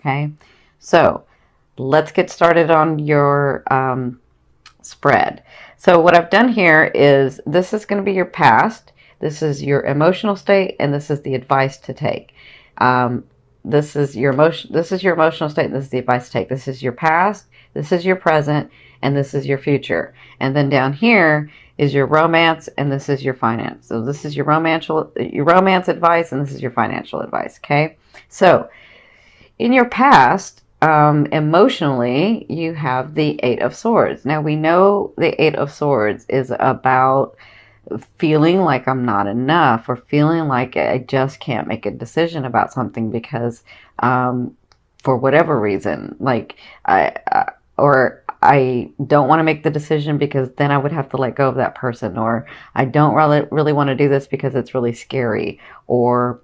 Okay, so let's get started on your spread. So what I've done here is this is going to be your past, this is your emotional state, and this is the advice to take. This is your emotional state, and this is the advice to take. This is your past, this is your present, and this is your future. And then down here is your romance, and this is your finance. So this is your romance advice, and this is your financial advice. Okay, so in your past, emotionally, you have the Eight of Swords. Now we know the Eight of Swords is about feeling like I'm not enough, or feeling like I just can't make a decision about something because for whatever reason, like I don't want to make the decision because then I would have to let go of that person, or I don't really want to do this because it's really scary, or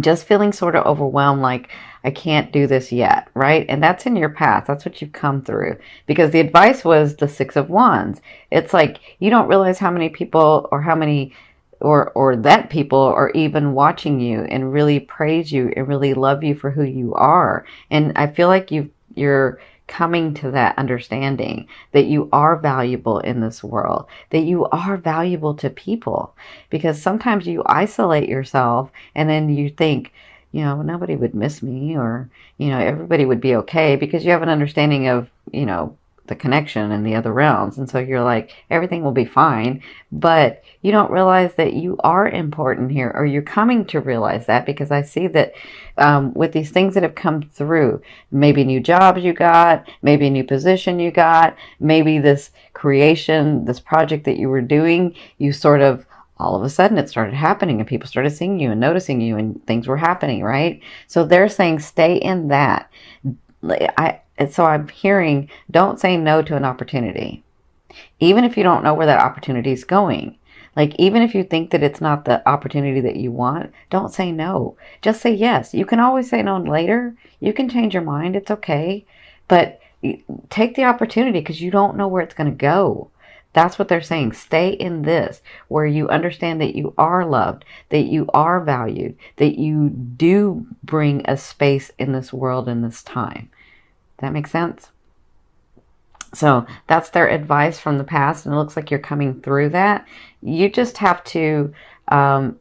just feeling sort of overwhelmed, like I can't do this yet, right? And that's in your past. That's what you've come through, because the advice was the Six of Wands. It's like you don't realize how many people, or how many, or that people are even watching you and really praise you and really love you for who you are. And I feel like you're coming to that understanding that you are valuable in this world, that you are valuable to people, because sometimes you isolate yourself and then you think, you know, nobody would miss me, or, you know, everybody would be okay, because you have an understanding of, you know, the connection in the other realms. And so you're like, everything will be fine. But you don't realize that you are important here, or you're coming to realize that, because I see that with these things that have come through, maybe new jobs you got, maybe a new position you got, maybe this creation, this project that you were doing, you sort of, all of a sudden it started happening and people started seeing you and noticing you and things were happening, right? So they're saying stay in that. So I'm hearing, don't say no to an opportunity. Even if you don't know where that opportunity is going. Like, even if you think that it's not the opportunity that you want, don't say no. Just say yes. You can always say no later. You can change your mind. It's okay. But take the opportunity, because you don't know where it's going to go. That's what they're saying. Stay in this, where you understand that you are loved, that you are valued, that you do bring a space in this world in this time. That makes sense? So that's their advice from the past, and it looks like you're coming through that. You just have to, I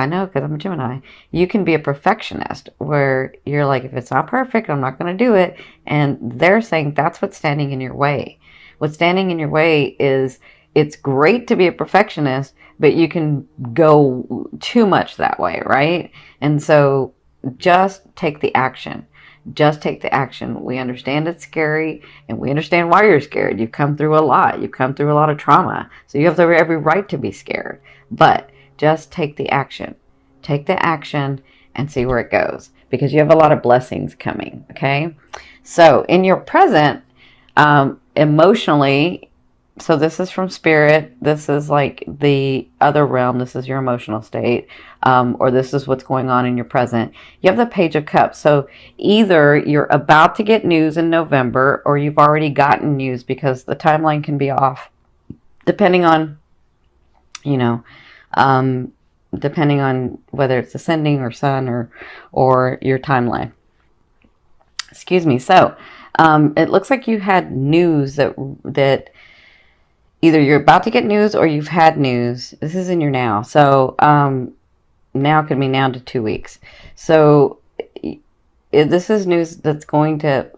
know, because I'm a Gemini, you can be a perfectionist, where you're like, if it's not perfect, I'm not going to do it. And they're saying that's what's standing in your way. What's standing in your way is, it's great to be a perfectionist, but you can go too much that way, right? And so just take the action. Just take the action. We understand it's scary, and we understand why you're scared. You've come through a lot. You've come through a lot of trauma. So you have every right to be scared. But just take the action. Take the action and see where it goes, because you have a lot of blessings coming, okay? So in your present, emotionally, so this is from spirit, this is like the other realm, this is your emotional state, or this is what's going on in your present. You have the Page of Cups. So either you're about to get news in November, or you've already gotten news, because the timeline can be off depending on, you know, depending on whether it's ascending or sun, or your timeline. Excuse me. So it looks like you had news that either you're about to get news or you've had news. This is in your now. So now could be now to 2 weeks. So this is news that's going to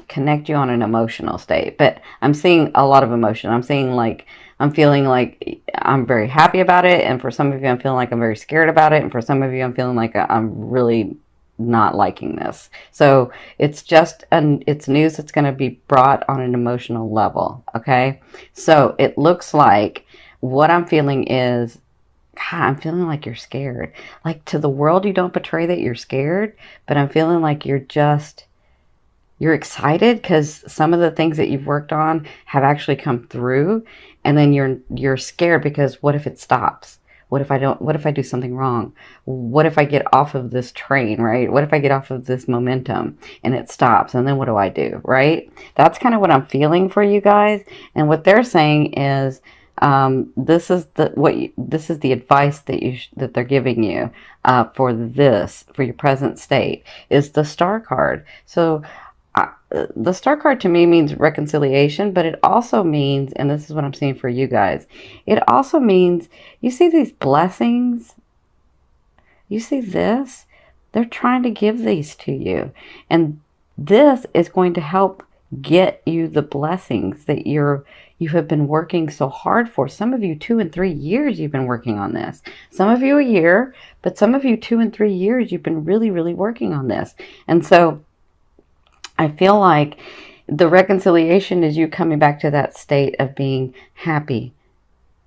connect you on an emotional state. But I'm seeing a lot of emotion. I'm seeing like, I'm feeling like I'm very happy about it. And for some of you, I'm feeling like I'm very scared about it. And for some of you, I'm feeling like I'm really not liking this. So it's just it's news that's going to be brought on an emotional level. Okay. So it looks like what I'm feeling is, God, I'm feeling like you're scared. Like, to the world, you don't portray that you're scared, but I'm feeling like you're excited, because some of the things that you've worked on have actually come through, and then you're scared because what if it stops? What if I do something wrong? What if I get off of this train, right? What if I get off of this momentum and it stops? And then what do I do, right? That's kind of what I'm feeling for you guys. And what they're saying is, This is this is the advice that that they're giving you for your present state is the Star card. So the Star card to me means reconciliation, but it also means, and this is what I'm seeing for you guys, it also means you see these blessings, you see this, they're trying to give these to you, and this is going to help get you the blessings that you have been working so hard for. Some of you 2 and 3 years you've been working on this. Some of you a year, but some of you 2 and 3 years you've been really, really working on this. And so I feel like the reconciliation is you coming back to that state of being happy.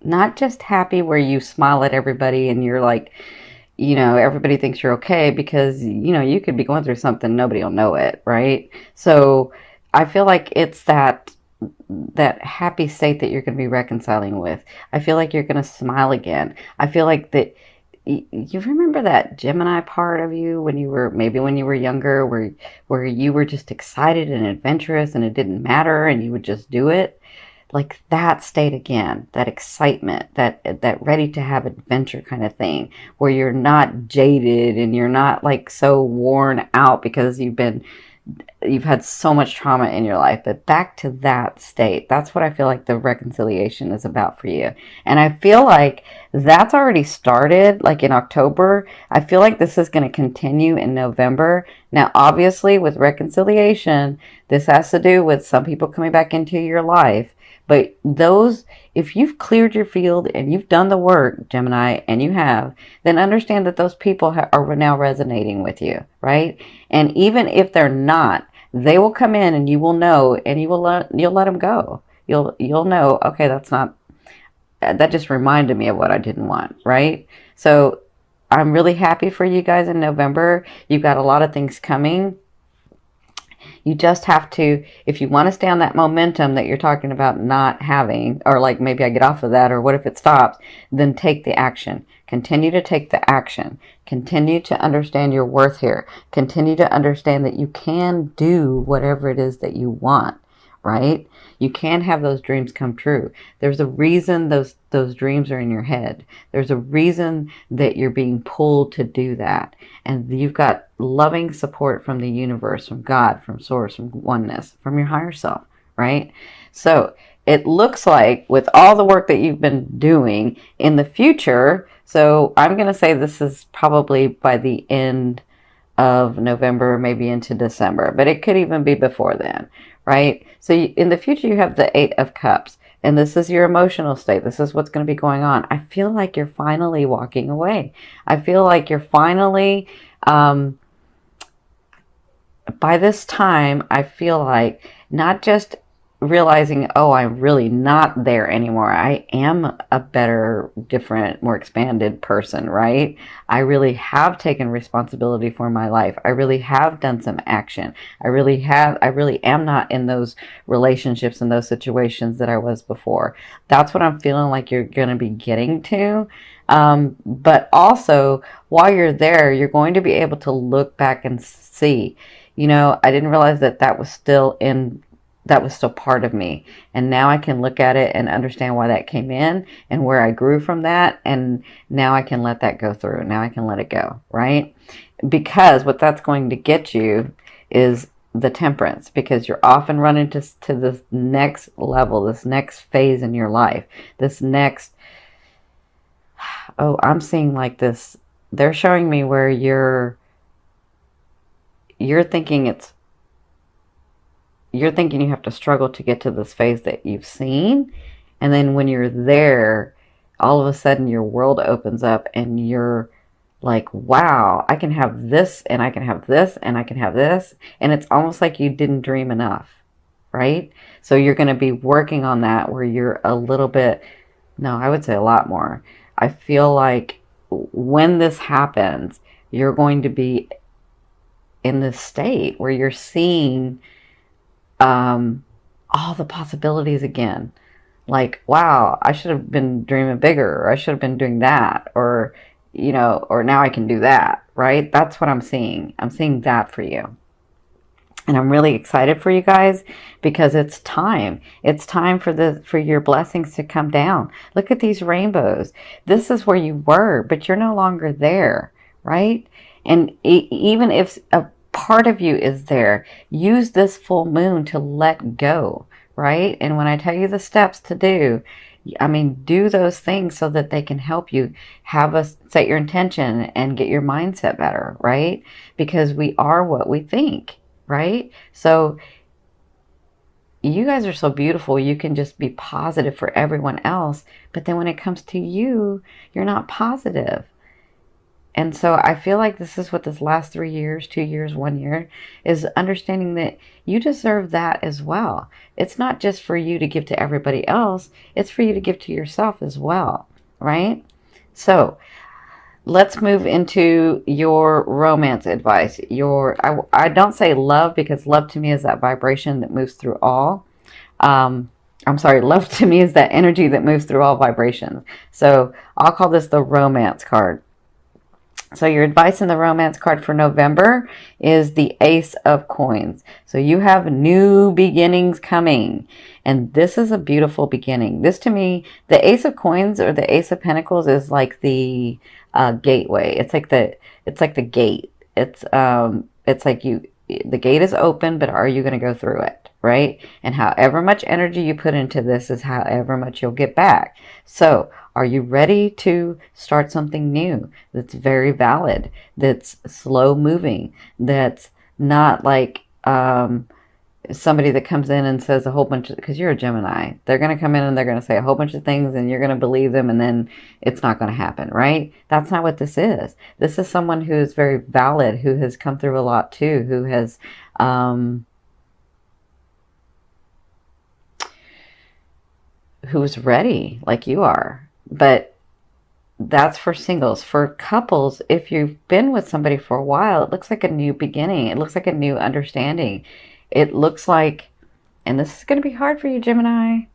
Not just happy where you smile at everybody and you're like, everybody thinks you're okay, because, you could be going through something, nobody will know it, right? So I feel like it's that happy state that you're going to be reconciling with. I feel like you're going to smile again. I feel like that you remember that Gemini part of you when you were younger, where you were just excited and adventurous and it didn't matter and you would just do it. Like that state again, that excitement, that ready to have adventure kind of thing, where you're not jaded and you're not like so worn out because you've had so much trauma in your life. But back to that state, that's what I feel like the reconciliation is about for you. And I feel like that's already started, like in October. I feel like this is going to continue in November. Now, obviously, with reconciliation, this has to do with some people coming back into your life. But if you've cleared your field and you've done the work, Gemini, and you have, then understand that those people are now resonating with you, right? And even if they're not, they will come in and you will know, and you'll let them go. You'll know, okay, that just reminded me of what I didn't want, right? So I'm really happy for you guys in November. You've got a lot of things coming. You just have to, if you want to stay on that momentum that you're talking about not having, or like maybe I get off of that, or what if it stops, then take the action. Continue to take the action. Continue to understand your worth here. Continue to understand that you can do whatever it is that you want, right? You can have those dreams come true. There's a reason those dreams are in your head. There's a reason that you're being pulled to do that. And you've got loving support from the universe, from God, from source, from oneness, from your higher self, right? So it looks like with all the work that you've been doing in the future, so I'm going to say this is probably by the end of November, maybe into December, but it could even be before then, right? So in the future, you have the 8 of Cups, and this is your emotional state. This is what's going to be going on. I feel like you're finally walking away. I feel like you're finally, by this time, I feel like not just realizing, oh, I'm really not there anymore. I am a better, different, more expanded person, right? I really have taken responsibility for my life. I really have done some action. I really am not in those relationships and those situations that I was before. That's what I'm feeling like you're going to be getting to. But also, while you're there, you're going to be able to look back and see, I didn't realize that was still part of me. And now I can look at it and understand why that came in and where I grew from that. And now I can let that go through. Now I can let it go, right? Because what that's going to get you is the Temperance, because you're often running to this next level, this next phase in your life, this next, I'm seeing like this. They're showing me where you're thinking you have to struggle to get to this phase that you've seen. And then when you're there, all of a sudden your world opens up and you're like, wow, I can have this and I can have this and I can have this. And it's almost like you didn't dream enough, right? So you're going to be working on that where you're a little bit, no, I would say a lot more. I feel like when this happens, you're going to be in this state where you're seeing all the possibilities again. Like, wow, I should have been dreaming bigger, or I should have been doing that, or, or now I can do that, right? That's what I'm seeing. I'm seeing that for you. And I'm really excited for you guys because it's time. It's time for your blessings to come down. Look at these rainbows. This is where you were, but you're no longer there, right? And even if a part of you is there, use this full moon to let go, right? And when I tell you the steps to do, I mean, do those things so that they can help you set your intention and get your mindset better, right? Because we are what we think, right? So you guys are so beautiful. You can just be positive for everyone else. But then when it comes to you, you're not positive. And so I feel like this is what this last 3 years, 2 years, 1 year is understanding that you deserve that as well. It's not just for you to give to everybody else. It's for you to give to yourself as well, right? So let's move into your romance advice. I don't say love because love to me is that vibration that moves through all. I'm sorry, love to me is that energy that moves through all vibrations. So I'll call this the romance card. So your advice in the romance card for November is the Ace of Coins. So you have new beginnings coming. And this is a beautiful beginning. This to me, the Ace of Coins or the Ace of Pentacles is like the gateway. It's like the gate. It's like the gate is open, but are you going to go through it? Right? And however much energy you put into this is however much you'll get back. So are you ready to start something new that's very valid, that's slow moving, that's not like somebody that comes in and says a whole bunch of, because you're a Gemini, they're going to come in and they're going to say a whole bunch of things and you're going to believe them and then it's not going to happen, right? That's not what this is. This is someone who is very valid, who has come through a lot too, who's ready like you are. But that's for singles. For couples, if you've been with somebody for a while, it looks like a new beginning. It looks like a new understanding. It looks like, and this is going to be hard for you, Gemini,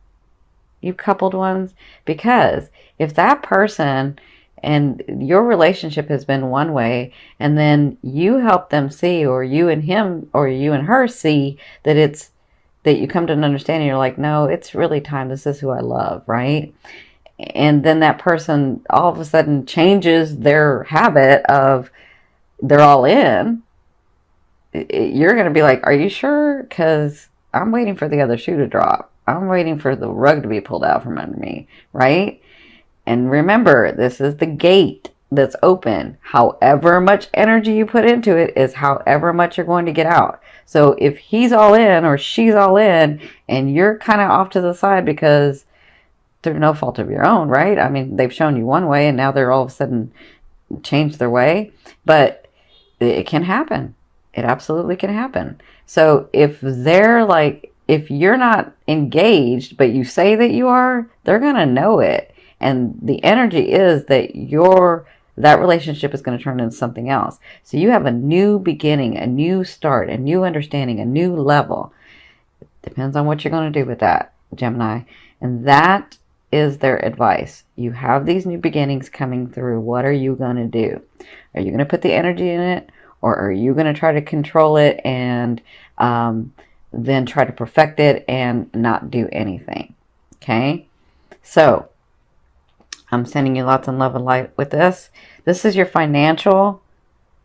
you coupled ones, because if that person and your relationship has been one way, and then you help them see, or you and him, or you and her see that you come to an understanding, you're like, no, it's really time. This is who I love, right? And then that person all of a sudden changes their habit of they're all in. You're going to be like, are you sure? Because I'm waiting for the other shoe to drop. I'm waiting for the rug to be pulled out from under me, right? And remember, this is the gate that's open. However much energy you put into it is however much you're going to get out. So if he's all in or she's all in and you're kind of off to the side because through no fault of your own, right? I mean, they've shown you one way and now they're all of a sudden changed their way. But it can happen. It absolutely can happen. So if you're not engaged, but you say that you are, they're going to know it. And the energy is that that relationship is going to turn into something else. So you have a new beginning, a new start, a new understanding, a new level. Depends on what you're going to do with that, Gemini. And that is their advice. You have these new beginnings coming through. What are you going to do? Are you going to put the energy in it? Or are you going to try to control it and then try to perfect it and not do anything? Okay? So, I'm sending you lots of love and light with this. This is your financial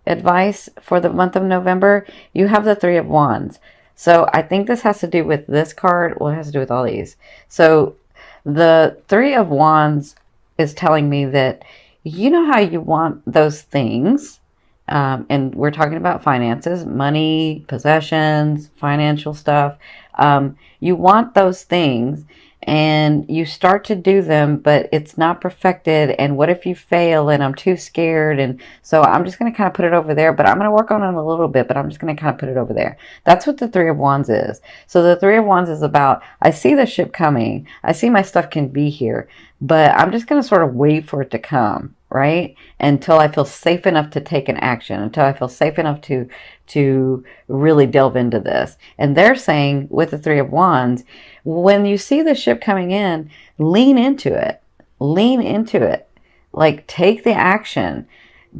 advice for the month of November. You have the Three of Wands. So, I think this has to do with this card. Well, it has to do with all these. So, the Three of Wands is telling me that you know how you want those things. And we're talking about finances, money, possessions, financial stuff. You want those things and you start to do them, but it's not perfected. And what if you fail and I'm too scared? And so I'm just going to kind of put it over there, but I'm going to work on it a little bit, but I'm just going to kind of put it over there. That's what the Three of Wands is. So the Three of Wands is about, I see the ship coming. I see my stuff can be here, but I'm just going to sort of wait for it to come, right? Until I feel safe enough to take an action, until I feel safe enough to really delve into this. And they're saying with the Three of Wands, when you see the ship coming in, lean into it. Lean into it. Like, take the action.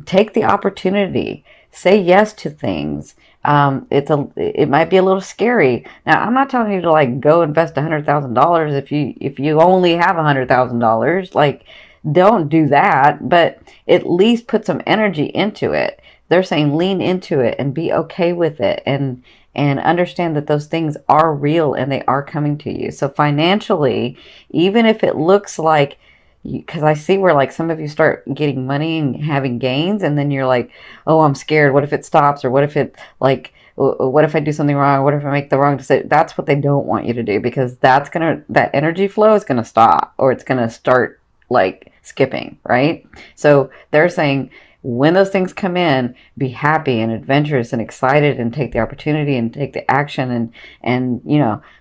Take the opportunity. say yes to things. It might be a little scary. Now, I'm not telling you to like go invest $100,000 if you only have $100,000. Like, don't do that, but at least put some energy into it. They're saying lean into it and be okay with it, and understand that those things are real and they are coming to you. So financially, even if it looks like, because I see where like some of you start getting money and having gains, and then you're like, oh, I'm scared. What if it stops? Or what if it like, what if I do something wrong? What if I make the wrong decision? That's what they don't want you to do, because that energy flow is gonna stop, or it's gonna start like skipping, right? So they're saying, when those things come in, be happy and adventurous and excited, and take the opportunity and take the action, and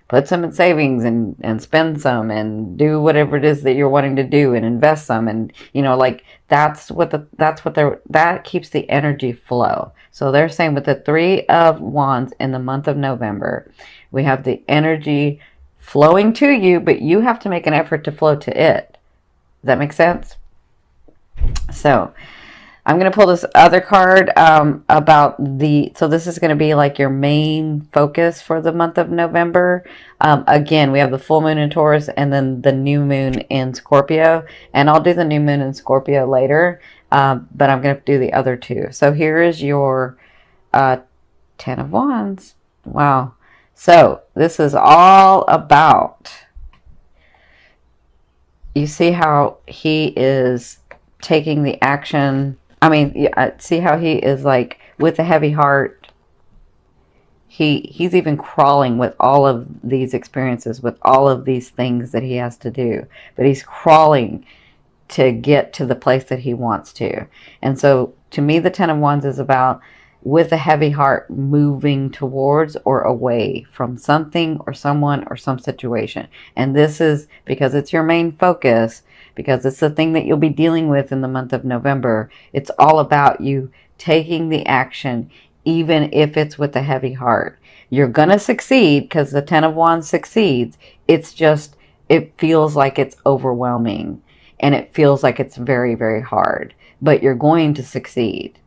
put some in savings, and spend some, and do whatever it is that you're wanting to do, and invest some, and like that keeps the energy flow. So they're saying with the 3 of Wands in the month of November, we have the energy flowing to you, but you have to make an effort to flow to it. Does that make sense? So I'm going to pull this other card so this is going to be like your main focus for the month of November. Again, we have the full moon in Taurus and then the new moon in Scorpio. And I'll do the new moon in Scorpio later, but I'm going to do the other two. So here is your 10 of Wands. Wow. So this is all about, you see how he is taking the action. I mean, see how he is like with a heavy heart. He's even crawling with all of these experiences, with all of these things that he has to do. But he's crawling to get to the place that he wants to. And so to me, the 10 of Wands is about, with a heavy heart, moving towards or away from something or someone or some situation. And this is because it's your main focus, because it's the thing that you'll be dealing with in the month of November. It's all about you taking the action, even if it's with a heavy heart. You're going to succeed, because the 10 of Wands succeeds. It's just, it feels like it's overwhelming, and it feels like it's very, very hard, but you're going to succeed.